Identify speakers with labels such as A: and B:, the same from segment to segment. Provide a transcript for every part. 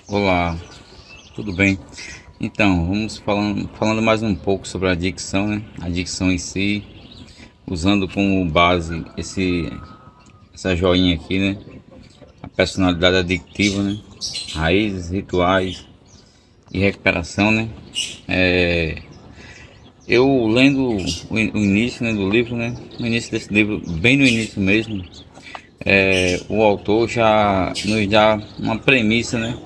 A: Olá, tudo bem? Então, vamos falando mais um pouco sobre a adicção, né? A adicção em si, usando como base essa joinha aqui, né? A personalidade adictiva, né? Raízes, rituais e recuperação, né? É, eu lendo o início, né, do livro, né? No início desse livro, bem no início mesmo, o autor já nos dá uma premissa, né?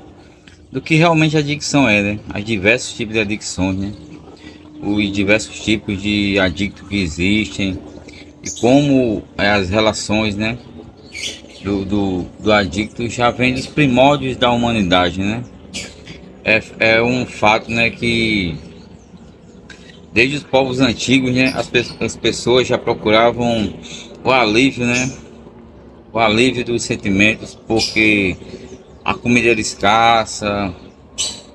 A: Do que realmente a adicção é, né? As diversos tipos de adicções, né? Os diversos tipos de adictos que existem e como as relações, né, do adicto já vem dos primórdios da humanidade, né? É um fato, né, que desde os povos antigos, né, as pessoas já procuravam o alívio, né, o alívio dos sentimentos, porque a comida era escassa,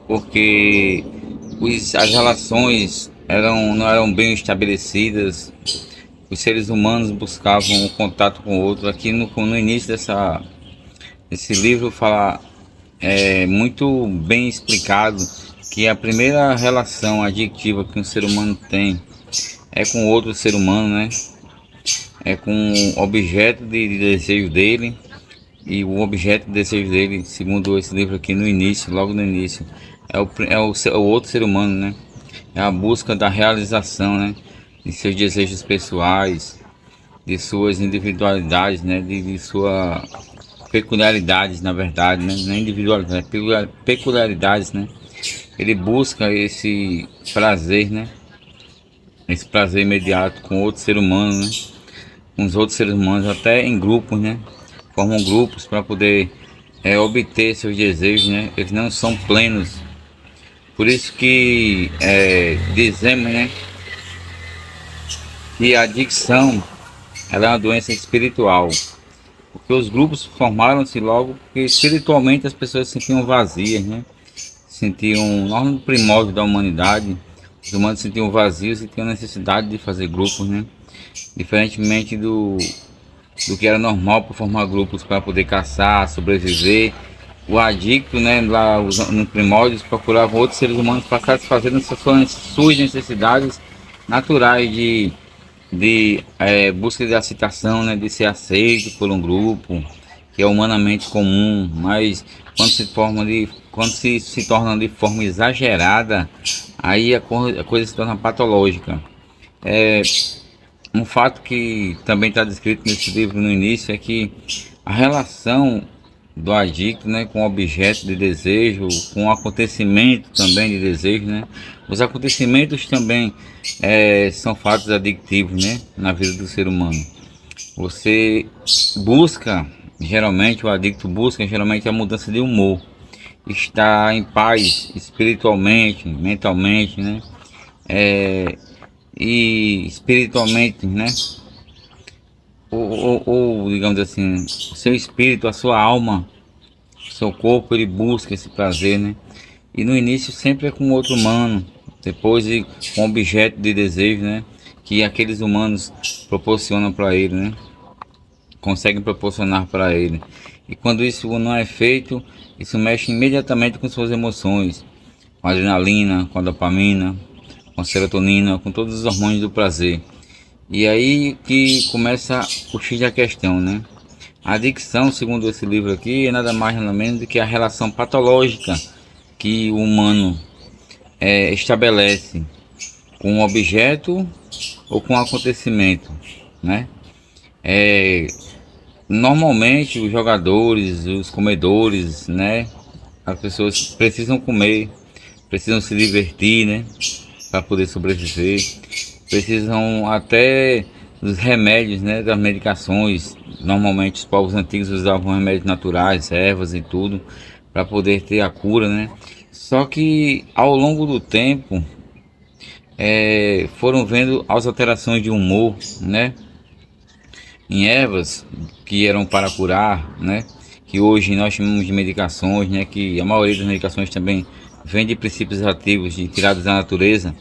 A: porque as relações não eram bem estabelecidas. Os seres humanos buscavam o contato com o outro. Aqui no início desse livro fala muito bem explicado que a primeira relação adictiva que um ser humano tem é com outro ser humano, né? É com o objeto de desejo dele. E o objeto de desejo dele, segundo esse livro aqui no início, logo no início, é o outro ser humano, né? É a busca da realização, né? De seus desejos pessoais, de suas individualidades, né? De sua peculiaridades, na verdade, né? Não é individualidade, é peculiaridades, né? Ele busca esse prazer, né? Esse prazer imediato com outro ser humano, né? Com os outros seres humanos, até em grupos, né? Formam grupos para poder obter seus desejos, né? Eles não são plenos. Por isso que dizemos, né? Que a adicção ela é uma doença espiritual. Porque os grupos formaram-se logo porque espiritualmente as pessoas se sentiam vazias, né? Sentiam, lá no primórdio da humanidade, os humanos se sentiam vazios e tinham necessidade de fazer grupos, né? Diferentemente do que era normal para formar grupos para poder caçar, sobreviver. O adicto, né, lá no primórdio, procurava outros seres humanos para satisfazer suas necessidades naturais de busca de aceitação, né, de ser aceito por um grupo que é humanamente comum, mas quando se torna de forma exagerada, aí a coisa se torna patológica. É, um fato que também está descrito nesse livro no início é que a relação do adicto, né, com o objeto de desejo, com o acontecimento também de desejo, né? Os acontecimentos também são fatos adictivos, né, na vida do ser humano. Você busca, geralmente o adicto busca geralmente a mudança de humor, estar em paz espiritualmente, mentalmente, né? É, e espiritualmente, né? Ou digamos assim, o seu espírito, a sua alma, o seu corpo, ele busca esse prazer, né? E no início sempre é com outro humano, depois com objeto de desejo, né? Que aqueles humanos proporcionam para ele, né? Conseguem proporcionar para ele. E quando isso não é feito, isso mexe imediatamente com suas emoções, com a adrenalina, com a dopamina, com a serotonina, com todos os hormônios do prazer. E aí que começa o X da questão, né? A adicção, segundo esse livro aqui, é nada mais nada menos do que a relação patológica que o humano estabelece com um objeto ou com um acontecimento, né? É, normalmente os jogadores, os comedores, né? As pessoas precisam comer, precisam se divertir, né? Para poder sobreviver. Precisam até dos remédios, né? Das medicações. Normalmente os povos antigos usavam remédios naturais, ervas e tudo, para poder ter a cura, né? Só que ao longo do tempo foram vendo as alterações de humor, né? Em ervas que eram para curar, né? Que hoje nós chamamos de medicações, né? Que a maioria das medicações também vem de princípios ativos tirados da natureza,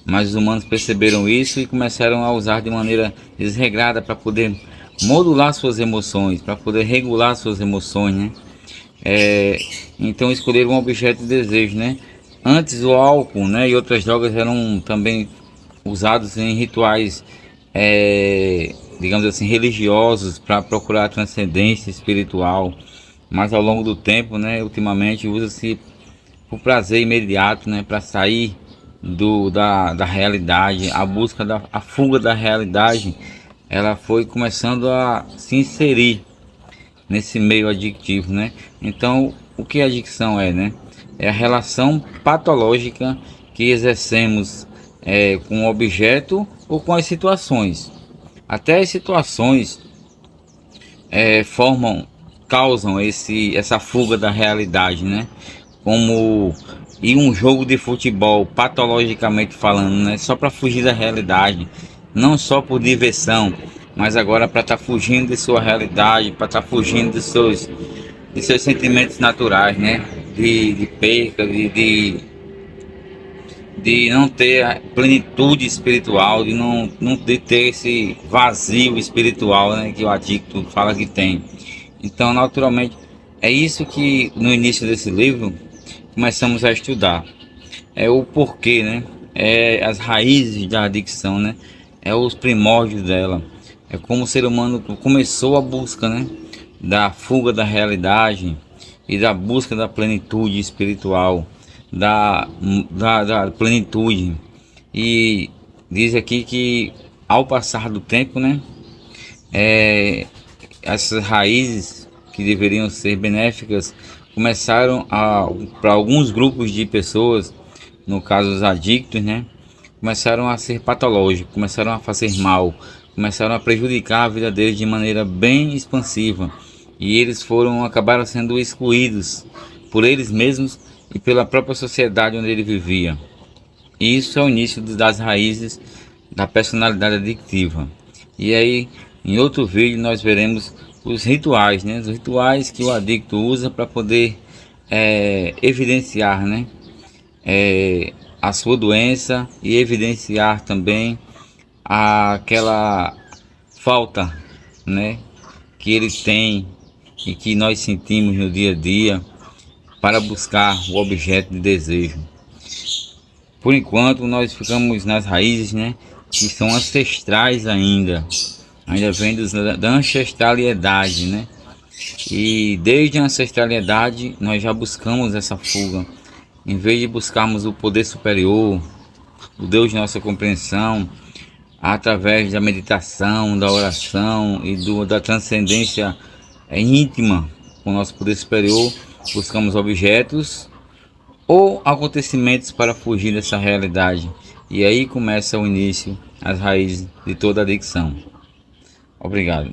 A: mas os humanos perceberam isso e começaram a usar de maneira desregrada para poder modular suas emoções, para poder regular suas emoções, né? É, então escolher um objeto de desejo, né? Antes o álcool, né, e outras drogas eram também usados em rituais, digamos assim, religiosos para procurar transcendência espiritual. Mas ao longo do tempo, né, ultimamente usa-se o prazer imediato, né, para sair da realidade, a busca a fuga da realidade, ela foi começando a se inserir nesse meio adictivo, né? Então, o que a adicção é, né? É a relação patológica que exercemos com o objeto ou com as situações. Até as situações formam, causam essa fuga da realidade, né? Como ir um jogo de futebol, patologicamente falando, né? Só para fugir da realidade, não só por diversão, mas agora para estar fugindo de sua realidade, para estar fugindo de seus sentimentos naturais, né? De perca, de não ter a plenitude espiritual, não de ter esse vazio espiritual, né? Que o adicto fala que tem. Então, naturalmente, é isso que no início desse livro começamos a estudar. É o porquê, né? É as raízes da adicção, né? É os primórdios dela. É como o ser humano começou a busca, né? Da fuga da realidade e da busca da plenitude espiritual, da plenitude. E diz aqui que ao passar do tempo, né? Essas raízes que deveriam ser benéficas começaram para alguns grupos de pessoas, no caso os adictos, né, começaram a ser patológicos, começaram a fazer mal, começaram a prejudicar a vida deles de maneira bem expansiva, e eles acabaram sendo excluídos por eles mesmos e pela própria sociedade onde ele vivia. E isso é o início das raízes da personalidade adictiva. E aí, em outro vídeo, nós veremos os rituais, né? Os rituais que o adicto usa para poder evidenciar, né? A sua doença e evidenciar também aquela falta, né? Que ele tem e que nós sentimos no dia a dia para buscar o objeto de desejo. Por enquanto nós ficamos nas raízes, né, que são ancestrais ainda vem da ancestralidade, né? E desde a ancestralidade nós já buscamos essa fuga. Em vez de buscarmos o poder superior, o Deus de nossa compreensão, através da meditação, da oração e da transcendência íntima com o nosso poder superior, buscamos objetos ou acontecimentos para fugir dessa realidade. E aí começa o início, as raízes de toda adicção. Obrigado.